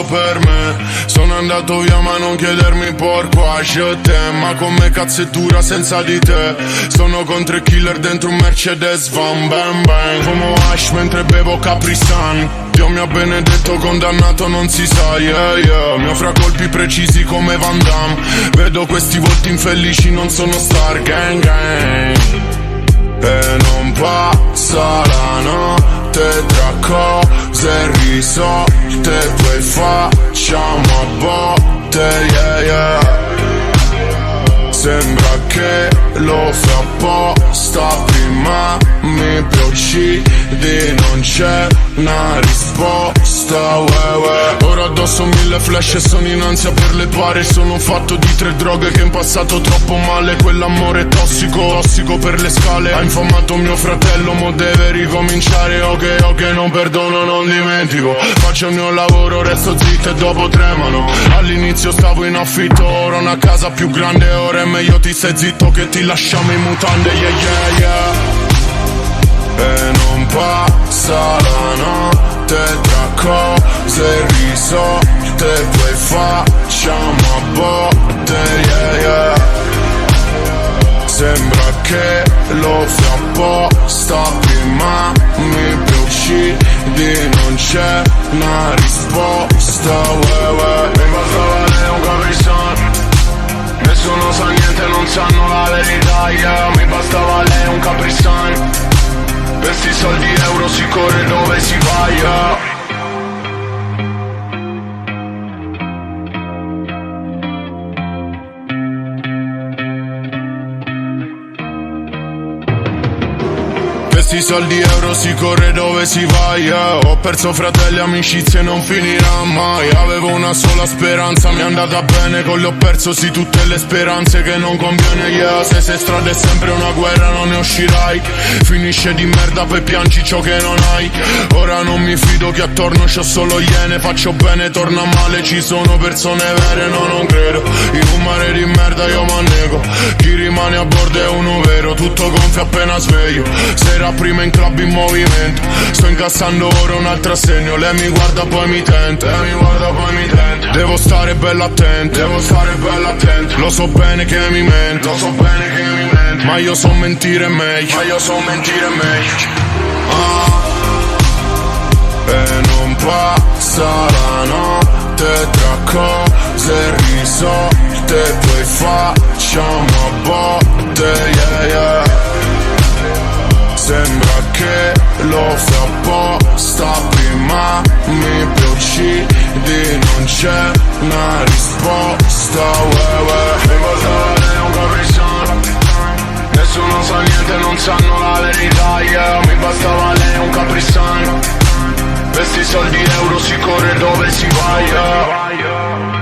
per me. Sono andato via ma non chiedermi pourquoi je t'aime. Ma come cazzo è dura senza di te. Sono con 3 killer dentro un Mercedes Van bang bang. Fumo hash mentre bevo Capri Sun. Dio mi ha benedetto, condannato non si sa, yeah yeah. Mi offre colpi precisi come Van Damme. Vedo questi volti infelici, non sono star, gang gang. E non passa la notte tra cose e risolte. Poi facciamo a botte, yeah yeah. Sembra che lo fa apposta, prima mi uccidi, non c'è una risposta, Ora addosso 1000 flash e sono in ansia per le pare. Sono fatto di 3 droghe che in passato troppo male. Quell'amore tossico, tossico per le scale. Ha infamato mio fratello, mo deve ricominciare. Ok, non perdono, non dimentico. Faccio il mio lavoro, resto zitto e dopo tremano. All'inizio stavo in affitto, ora ho una casa più grande. Ora è meglio ti stai zitto che ti lasciamo in mutande, yeah yeah yeah. E non passa la notte tra cose e risolte. Poi facciamo a botte, yeah yeah. Sembra che lo fa apposta, prima mi uccidi, non c'è una risposta, Mi bastava lei un Capri-Sun. Nessuno sa niente, non sanno la verità, yeah. Mi bastava lei un Capri-Sun. Per sti soldi euro si corre dove si va, yeah. Questi soldi euro si corre dove si va, yeah. Ho perso fratelli, amicizie, non finirà mai. Avevo una sola speranza, mi è andata bene. Con le ho perso sì tutte le speranze che non conviene, yeah. Se sei strada è sempre una guerra, non ne uscirai. Finisce di merda, poi piangi ciò che non hai. Ora non mi fido che attorno c'ho solo iene. Faccio bene, torna male, ci sono persone vere, no non credo. In un mare di merda io m'annego. Chi rimane a bordo è uno vero, tutto gonfio appena sveglio. Sera prima in club in movimento. Sto incassando ora un altro assegno. Lei mi guarda poi mi tenta. Devo stare bella attento. Lo so bene che mi mente. Ma io so mentire meglio. E non passa la notte tra cose e risolte. Poi facciamo a botte, yeah yeah. Sembra che lo fa apposta, prima mi uccidi, non c'è una risposta, Mi bastava lei un Capri-Sun. Nessuno sa niente, non sanno la verità, yeah. Mi bastava lei un Capri-Sun. Per sti soldi euro si corre dove si va, yeah.